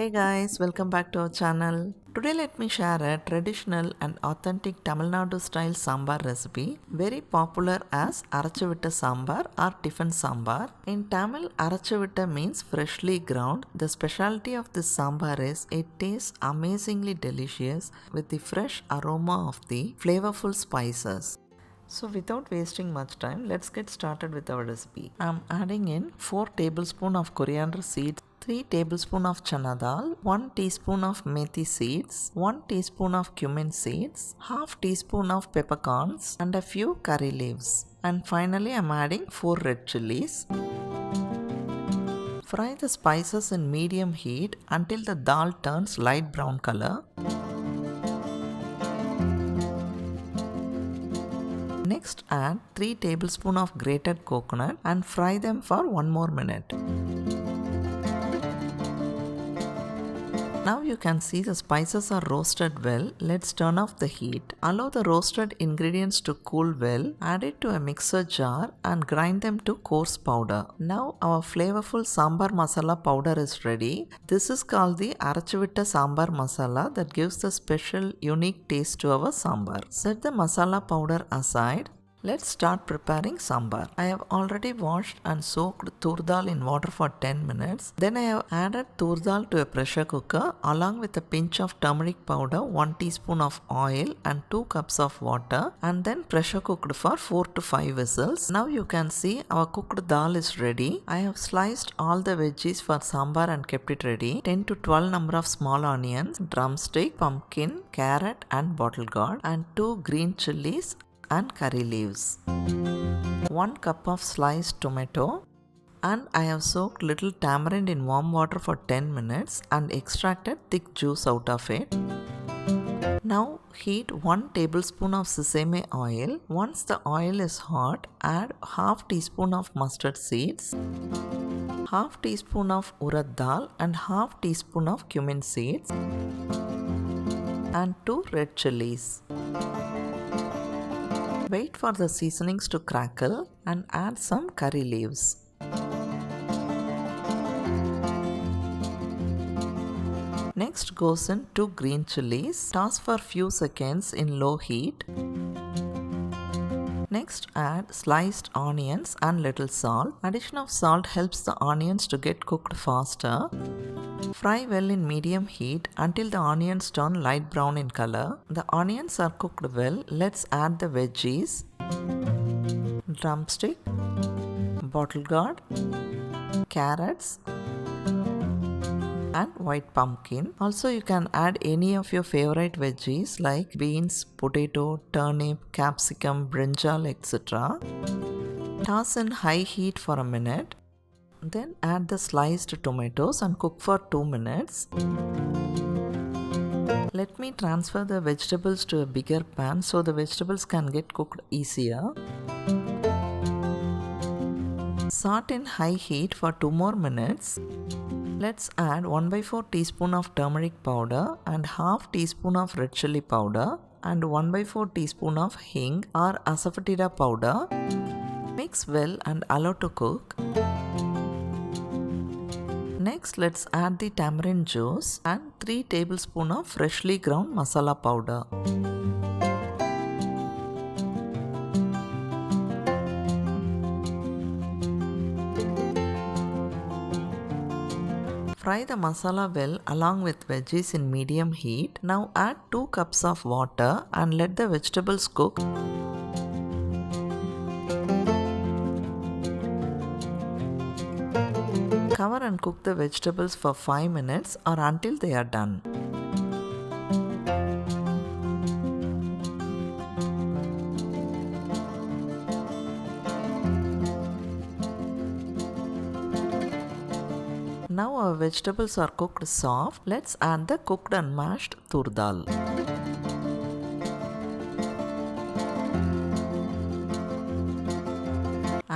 Hey guys, welcome back to our channel. Today let me share a traditional and authentic Tamil Nadu style sambar recipe, very popular as Arachuvitta Sambar or Tiffin Sambar. In Tamil, Arachuvitta means freshly ground. The specialty of this sambar is it tastes amazingly delicious with the fresh aroma of the flavorful spices. So without wasting much time, let's get started with our recipe. I'm adding in 4 tablespoons of coriander seeds, 3 tablespoons of chana dal, 1 teaspoon of methi seeds, 1 teaspoon of cumin seeds, half teaspoon of peppercorns and a few curry leaves. And finally I'm adding 4 red chilies. Fry the spices in medium heat until the dal turns light brown color. Next add 3 tablespoons of grated coconut and fry them for 1 more minute. Now you can see the spices are roasted well. Let's turn off the heat. Allow the roasted ingredients to cool well. Add it to a mixer jar and grind them to coarse powder. Now our flavorful sambar masala powder is ready. This is called the Arachuvitta Sambar masala that gives the special unique taste to our sambar. Set the masala powder aside. Let's start preparing sambar. I have already washed and soaked tur dal in water for 10 minutes. Then I have added tur dal to a pressure cooker along with a pinch of turmeric powder, 1 teaspoon of oil and 2 cups of water, and then pressure cooked for 4 to 5 whistles. Now you can see our cooked dal is ready. I have sliced all the veggies for sambar and kept it ready. 10 to 12 number of small onions, drumstick, pumpkin, carrot and bottle gourd, and 2 green chilies and curry leaves. 1 cup of sliced tomato, and I have soaked little tamarind in warm water for 10 minutes and extracted thick juice out of it. Now heat 1 tablespoon of sesame oil. Once the oil is hot, add half teaspoon of mustard seeds, half teaspoon of urad dal and half teaspoon of cumin seeds, and 2 red chilies. Wait for the seasonings to crackle and add some curry leaves. Next goes in 2 green chilies. Toss for few seconds in low heat. Next add sliced onions and little salt. Addition of salt helps the onions to get cooked faster. Fry well in medium heat until the onions turn light brown in color. The onions are cooked well. Let's add the veggies, drumstick, bottle gourd, carrots and white pumpkin. Also you can add any of your favorite veggies like beans, potato, turnip, capsicum, brinjal, etc. Toss in high heat for a minute. Then add the sliced tomatoes and cook for 2 minutes. Let me transfer the vegetables to a bigger pan so the vegetables can get cooked easier. Saute in high heat for 2 more minutes. Let's add 1/4 teaspoon of turmeric powder and half teaspoon of red chili powder and 1/4 teaspoon of hing or asafoetida powder. Mix well and allow to cook. Next, let's add the tamarind juice and 3 tablespoons of freshly ground masala powder. Fry the masala well along with veggies in medium heat. Now add 2 cups of water and let the vegetables cook. Cover and cook the vegetables for 5 minutes or until they are done. Now our vegetables are cooked soft. Let's add the cooked and mashed tur dal.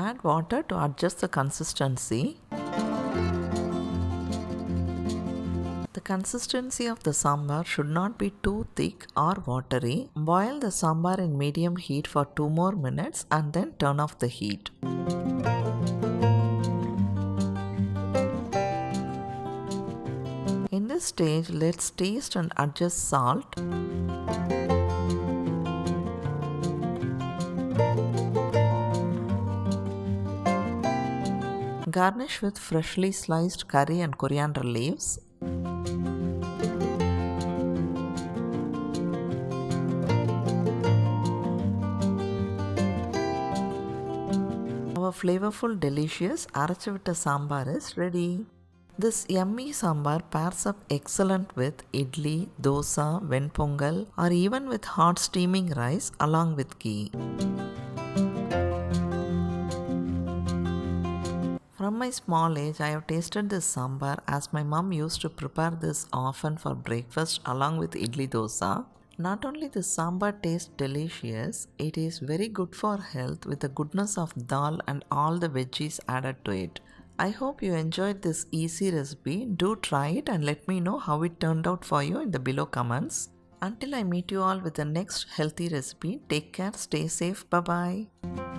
Add water to adjust the consistency. The consistency of the sambar should not be too thick or watery. Boil the sambar in medium heat for 2 more minutes and then turn off the heat. this stage, let's taste and adjust salt. Garnish with freshly sliced curry and coriander leaves. Our flavorful, delicious Arachuvitta Sambar is ready. This yummy sambar pairs up excellent with idli, dosa, venpongal, or even with hot steaming rice along with ghee. From my small age, I have tasted this sambar as my mum used to prepare this often for breakfast along with idli dosa. Not only the sambar tastes delicious, it is very good for health with the goodness of dal and all the veggies added to it. I hope you enjoyed this easy recipe. Do try it and let me know how it turned out for you in the below comments. Until I meet you all with the next healthy recipe, take care, stay safe, bye bye.